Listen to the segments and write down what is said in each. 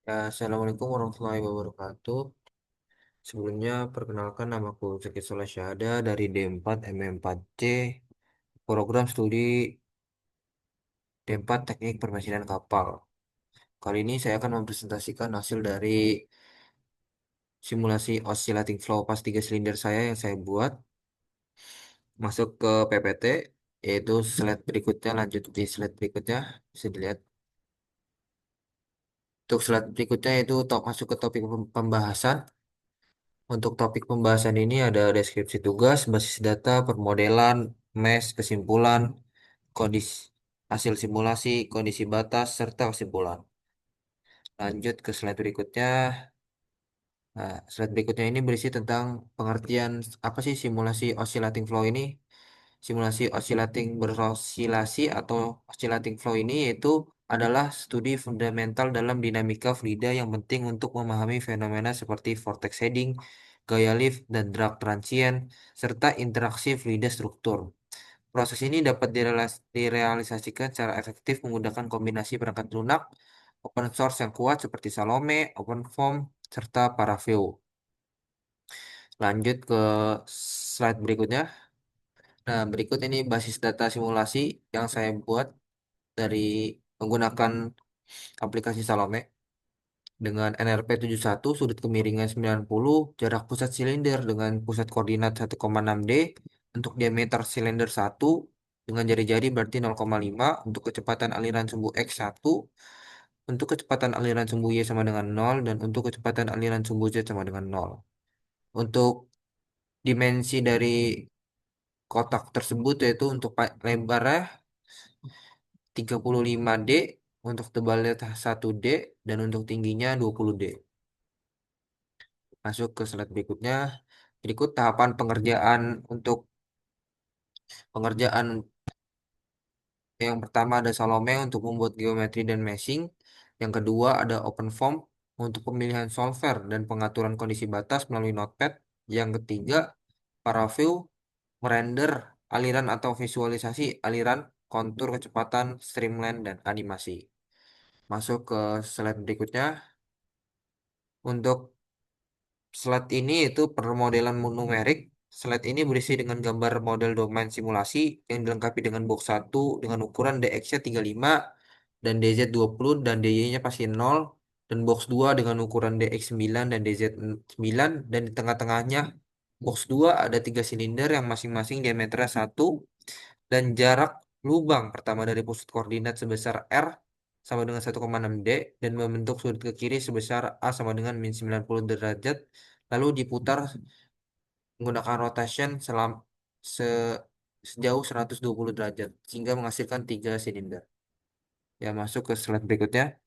Ya, Assalamualaikum warahmatullahi wabarakatuh. Sebelumnya, perkenalkan namaku Zaki Syahada dari D4 M4C, program studi D4 Teknik Permesinan Kapal. Kali ini saya akan mempresentasikan hasil dari simulasi oscillating flow pas 3 silinder saya yang saya buat masuk ke PPT, yaitu slide berikutnya, lanjut di slide berikutnya, bisa dilihat. Untuk slide berikutnya itu masuk ke topik pembahasan. Untuk topik pembahasan ini ada deskripsi tugas, basis data, permodelan, mesh, kesimpulan, kondisi hasil simulasi, kondisi batas, serta kesimpulan. Lanjut ke slide berikutnya. Nah, slide berikutnya ini berisi tentang pengertian apa sih simulasi oscillating flow ini. Simulasi oscillating berosilasi atau oscillating flow ini yaitu adalah studi fundamental dalam dinamika fluida yang penting untuk memahami fenomena seperti vortex heading, gaya lift, dan drag transient, serta interaksi fluida struktur. Proses ini dapat direalisasikan secara efektif menggunakan kombinasi perangkat lunak, open source yang kuat seperti Salome, OpenFOAM, serta Paraview. Lanjut ke slide berikutnya. Nah, berikut ini basis data simulasi yang saya buat dari menggunakan aplikasi Salome dengan NRP 71, sudut kemiringan 90, jarak pusat silinder dengan pusat koordinat 1,6 D, untuk diameter silinder 1 dengan jari-jari berarti 0,5, untuk kecepatan aliran sumbu X1, untuk kecepatan aliran sumbu Y sama dengan 0, dan untuk kecepatan aliran sumbu Z sama dengan 0. Untuk dimensi dari kotak tersebut yaitu untuk lebarnya 35 D, untuk tebalnya 1 D, dan untuk tingginya 20 D. Masuk ke slide berikutnya. Berikut tahapan pengerjaan untuk pengerjaan yang pertama ada Salome untuk membuat geometri dan meshing. Yang kedua ada OpenFOAM untuk pemilihan solver dan pengaturan kondisi batas melalui Notepad. Yang ketiga, Paraview merender aliran atau visualisasi aliran, kontur, kecepatan, streamline, dan animasi. Masuk ke slide berikutnya. Untuk slide ini itu permodelan numerik. Slide ini berisi dengan gambar model domain simulasi yang dilengkapi dengan box 1 dengan ukuran DX-nya 35 dan DZ 20 dan DY-nya pasti 0, dan box 2 dengan ukuran DX 9 dan DZ 9, dan di tengah-tengahnya box 2 ada 3 silinder yang masing-masing diameternya 1 dan jarak lubang pertama dari pusat koordinat sebesar R sama dengan 1,6 D dan membentuk sudut ke kiri sebesar A sama dengan min 90 derajat, lalu diputar menggunakan rotation se- sejauh 120 derajat sehingga menghasilkan 3 silinder. Ya, masuk ke slide berikutnya.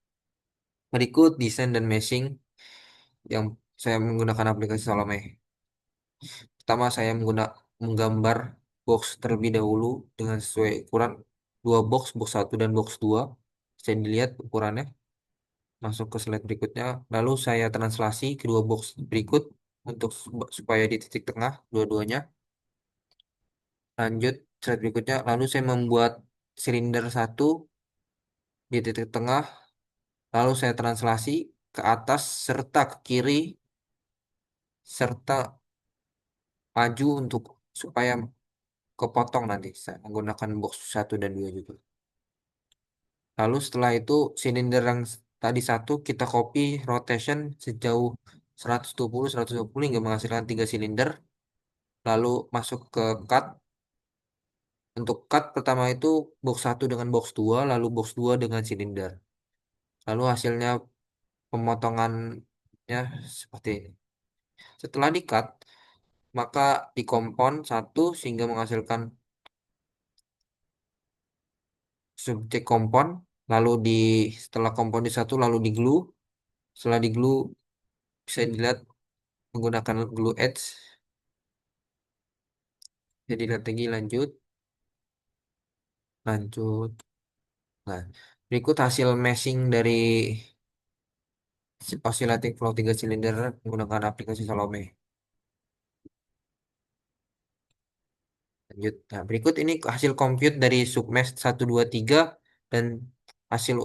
Berikut desain dan meshing yang saya menggunakan aplikasi Salome. Pertama, saya menggambar box terlebih dahulu dengan sesuai ukuran dua box, box satu dan box 2. Bisa dilihat ukurannya. Masuk ke slide berikutnya. Lalu saya translasi kedua box berikut untuk supaya di titik tengah dua-duanya. Lanjut slide berikutnya. Lalu saya membuat silinder satu di titik tengah. Lalu saya translasi ke atas serta ke kiri serta maju untuk supaya kepotong nanti. Saya menggunakan box satu dan 2 juga. Lalu setelah itu silinder yang tadi satu kita copy rotation sejauh 120 hingga menghasilkan 3 silinder. Lalu masuk ke cut. Untuk cut pertama itu box satu dengan box 2, lalu box 2 dengan silinder. Lalu hasilnya pemotongannya seperti ini. Setelah di cut, maka dikompon satu sehingga menghasilkan subjek kompon. Lalu setelah kompon di satu lalu di glue. Setelah di glue bisa dilihat menggunakan glue edge. Jadi lihat lagi, lanjut, lanjut. Nah, berikut hasil meshing dari oscillating flow 3 silinder menggunakan aplikasi Salome. Lanjut. Nah, berikut ini hasil compute dari submesh 1, 2, 3 dan hasil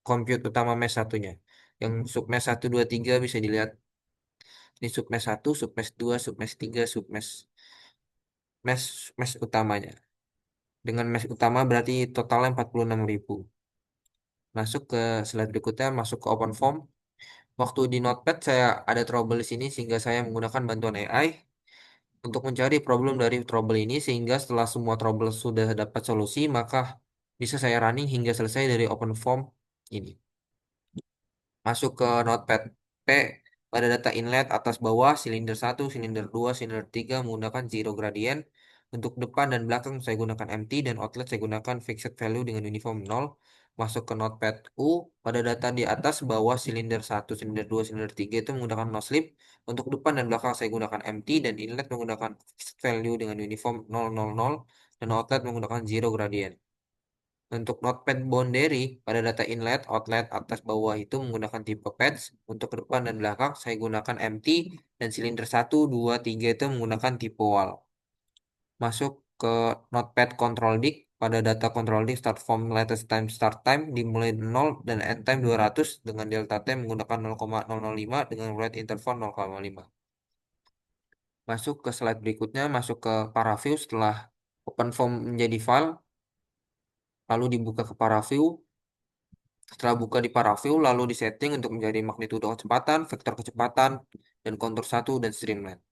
compute utama mesh satunya. Yang submesh 1, 2, 3 bisa dilihat. Ini submesh 1, submesh 2, submesh 3, mesh utamanya. Dengan mesh utama berarti totalnya 46.000. Masuk ke slide berikutnya, masuk ke open form. Waktu di Notepad saya ada trouble di sini sehingga saya menggunakan bantuan AI untuk mencari problem dari trouble ini sehingga setelah semua trouble sudah dapat solusi maka bisa saya running hingga selesai dari open form ini. Masuk ke Notepad P pada data inlet atas bawah silinder 1, silinder 2, silinder 3 menggunakan zero gradient. Untuk depan dan belakang saya gunakan empty dan outlet saya gunakan fixed value dengan uniform 0. Masuk ke Notepad U pada data di atas bawah silinder 1, silinder 2, silinder 3 itu menggunakan no slip. Untuk depan dan belakang saya gunakan empty dan inlet menggunakan fixed value dengan uniform 000 dan outlet menggunakan zero gradient. Untuk notepad boundary pada data inlet, outlet, atas bawah itu menggunakan tipe patch. Untuk ke depan dan belakang saya gunakan empty dan silinder 1, 2, 3 itu menggunakan tipe wall. Masuk ke notepad control dict pada data control dict start from latest time start time dimulai 0 dan end time 200 dengan delta time menggunakan 0,005 dengan write interval 0,5. Masuk ke slide berikutnya, masuk ke paraview setelah open form menjadi file, lalu dibuka ke paraview. Setelah buka di paraview, lalu disetting untuk menjadi magnitudo kecepatan, vektor kecepatan, dan kontur 1 dan streamline.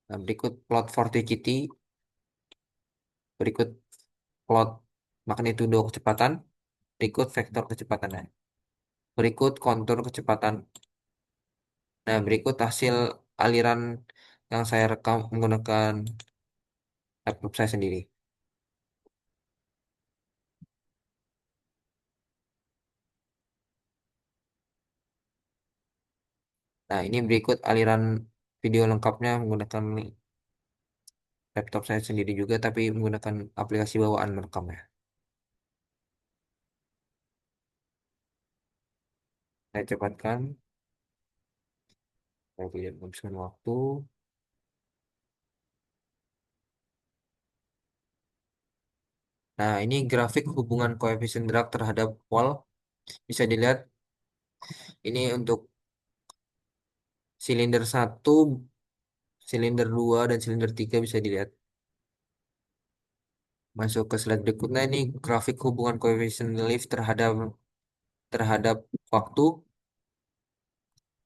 Nah, berikut plot vorticity, berikut plot magnitudo kecepatan, berikut vektor kecepatannya, berikut kontur kecepatan. Nah, berikut hasil aliran yang saya rekam menggunakan laptop saya sendiri. Nah, ini berikut aliran video lengkapnya menggunakan laptop saya sendiri juga, tapi menggunakan aplikasi bawaan merekamnya. Saya cepatkan, saya tidak menghabiskan waktu. Nah, ini grafik hubungan koefisien drag terhadap wall. Bisa dilihat, ini untuk silinder satu, silinder 2 dan silinder 3 bisa dilihat. Masuk ke slide berikutnya, ini grafik hubungan koefisien lift terhadap terhadap waktu.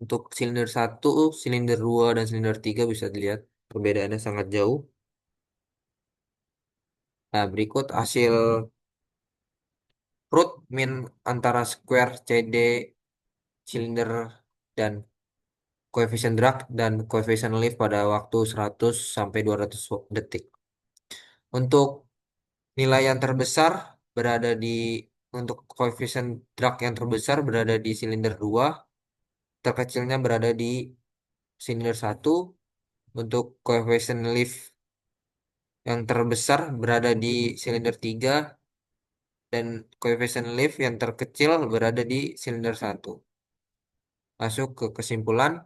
Untuk silinder satu, silinder 2 dan silinder 3 bisa dilihat. Perbedaannya sangat jauh. Nah, berikut hasil root mean antara square CD silinder dan koefisien drag dan koefisien lift pada waktu 100 sampai 200 detik. Untuk nilai yang terbesar berada di untuk koefisien drag yang terbesar berada di silinder 2, terkecilnya berada di silinder 1. Untuk koefisien lift yang terbesar berada di silinder 3 dan koefisien lift yang terkecil berada di silinder 1. Masuk ke kesimpulan.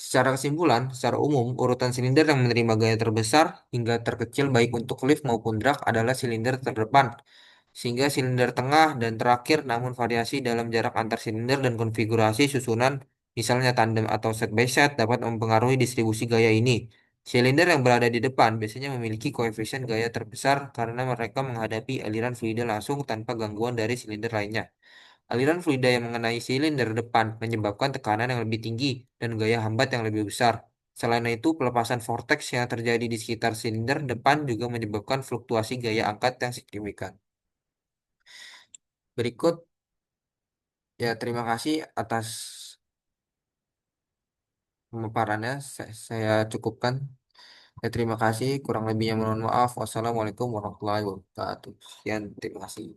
Secara kesimpulan, secara umum, urutan silinder yang menerima gaya terbesar hingga terkecil baik untuk lift maupun drag adalah silinder terdepan, sehingga silinder tengah dan terakhir namun variasi dalam jarak antar silinder dan konfigurasi susunan, misalnya tandem atau set by set, dapat mempengaruhi distribusi gaya ini. Silinder yang berada di depan biasanya memiliki koefisien gaya terbesar karena mereka menghadapi aliran fluida langsung tanpa gangguan dari silinder lainnya. Aliran fluida yang mengenai silinder depan menyebabkan tekanan yang lebih tinggi dan gaya hambat yang lebih besar. Selain itu, pelepasan vortex yang terjadi di sekitar silinder depan juga menyebabkan fluktuasi gaya angkat yang signifikan. Berikut, ya terima kasih atas pemaparannya. Saya cukupkan. Ya, terima kasih. Kurang lebihnya mohon maaf. Wassalamualaikum warahmatullahi wabarakatuh. Sekian, terima kasih.